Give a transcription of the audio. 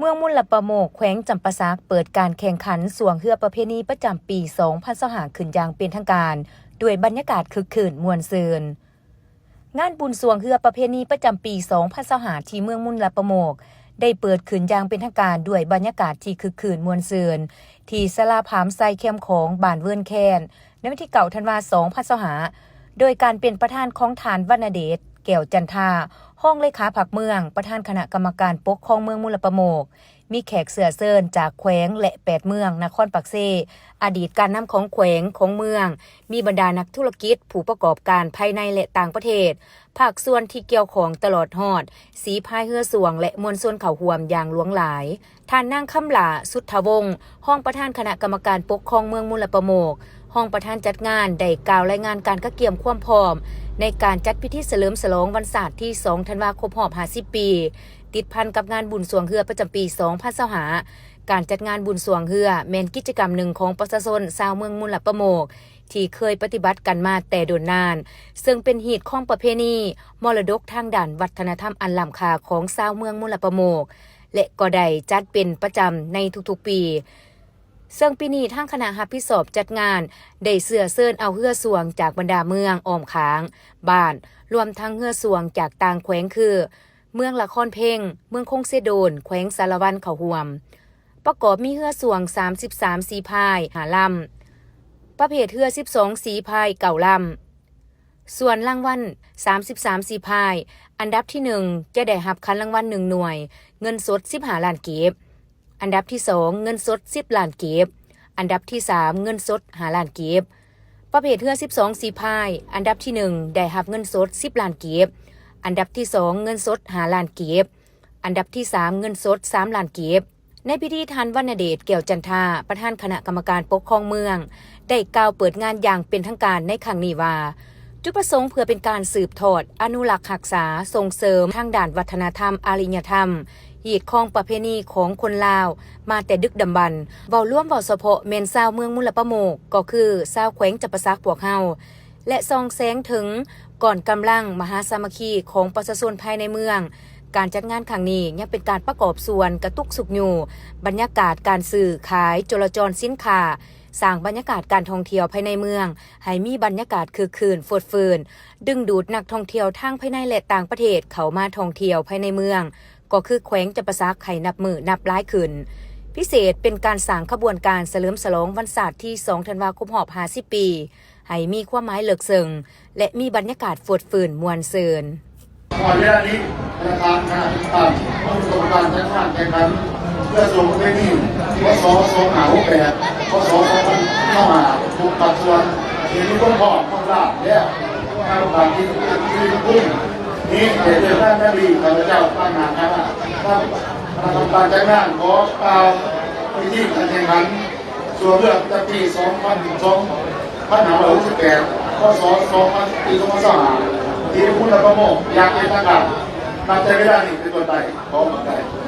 เมืองมุลประโมกแขวงจำปาสักเปิดการแข่งขันสวงเฮือประเพณีประจำปี2025ขึ้นอย่างเป็นทางการด้วยบรรยากาศคึกคืนม่วนซื่นงานบุญสวงเฮือประเพณีประจำปี2025ที่เมืองมุลประโมกได้เปิดขึ้นอย่างเป็นทางการด้วยบรรยากาศที่คึกคืนม่วนซื่นที่ศาลาผามไซเข้มของบ้านเวิร์นแคนในวันที่9 ธันวาคม 2025โดยการเป็นประธานของฐานวรรณเดชแก้วจันทาห้องเลขาผักเมืองประธานคณะกรรมการปกครองเมืองมุลประโมกมีแขกเสือเซินจากแขวงและ8เมืองนครปักเซอดีตการนำของแขวงของเมืองมีบรรดานักธุรกิจผู้ประกอบการภายในและต่างประเทศภาคส่วนที่เกี่ยวของตลอดฮอดสีพายเฮือสวงและมวลชนเขาห่วมอย่างหลวงหลายท่านนางคำหลาสุทธวงศ์ห้องประธานคณะกรรมการปกครองเมืองมุลประโมกห้องประธานจัดงานได้กล่าวรายงานการกระเกี่ยมความพร้อมในการจัดพิธีเฉลิมฉลองวันศาสตร์ที่2 ธันวาคมรอบ50 ปีติดพันกับงานบุญสวงเฮือประจำปี2025การจัดงานบุญสวงเฮือแม่นกิจกรรมหนึ่งของประชาชนชาวเมืองมุลประโมกที่เคยปฏิบัติกันมาแต่โดนนานซึ่งเป็นหีดของประเพณีมรดกทางด้านวัฒนธรรมอันล้ำค่าของชาวเมืองมุลประโมกและก็ได้จัดเป็นประจำในทุกๆปีซึ่งปีนี้ทางคณะรับผิดชอบจัดงานได้เสื้อเซินเอาเฮือสวงจากบรรดาเมืองอ้อมค้างบ้านรวมทั้งเฮือสวงจากต่างแขวงคือเมืองละครเพ่งเมืองคงเสโดนแขวงสารวันเขาห่วมประกอบมีเฮือสวง33สีพาย5ลำประเภทเฮือ12สีพาย9ลำส่วนรางวัล33สีพายอันดับที่1จะได้รับคันรางวัล1หน่วยเงินสด15ล้านกีบอันดับที่2เงินสด10ล้านกีบอันดับที่3เงินสด5ล้านกีบประเภทเฮือ12สีพายอันดับที่1ได้รับเงินสด10ล้านกีบอันดับที่2เงินสด5ล้านกีบอันดับที่3เงินสด3ล้านกีบในพิธีทานวรรณเดชแก้วจันทาประธานคณะกรรมการปกครองเมืองได้กล่าวเปิดงานอย่างเป็นทางการในครั้งนี้ว่าจุดประสงค์เพื่อเป็นการสืบทอดอนุรักษ์รักษาส่งเสริมทางด้านวัฒนธรรมอารยธรรมหีดของประเพณีของคนลาวมาแต่ดึกดำบรรพ์เว้าร่วมเว้าเฉพาะแม่นชาวเมืองมุลประโมกก็คือชาวแขวงจำปาสักพวกเฮาและส่องแสงถึงก่อนกำลังมหาสามัคคีของประชาชนภายในเมืองการจัดงานครั้งนี้ยังเป็นการประกอบส่วนกระตุกสุขอยู่บรรยากาศการซื้อขายจราจรสินค้าสร้างบรรยากาศการท่องเที่ยวภายในเมืองให้มีบรรยากาศคึกคืนโฟดฟืนดึงดูดนักท่องเที่ยวทั้งภายในและต่างประเทศเข้ามาท่องเที่ยวภายในเมืองก็คือแขวงจำปาสักให้นับมือนับหลายขึ้นพิเศษเป็นการสร้างขบวนการเฉลิมฉลองวันศาสตร์ที่2 ธันวาคมรอบ50 ปีให้มีความหมายเลิกเซิงและมีบรรยากาศโฟดฟืนม่วนซื่นก่อนเวลานี้ธนาคารขนาดต่ำต้องประสบการณ์จัดการแข่งขันเพื่อส่งประเพณีพศ2568พศ2000เข้ามาถูกตัดส่วนที่มีต้นพอดต้นรากและทางการที่พุ่งนี้เกิดขึ้นได้ไม่ดีข้าพเจ้าตั้งงานนะครับคณะกรรมการจัดงานขอกล่าวพิธีการแข่งขันส่วนเลือกจะปี2012 2568พศ2025ที่มุลประโมกอยากให้ทางการนับใจเวลานี้เป็นต้นไปขอขอบคุณ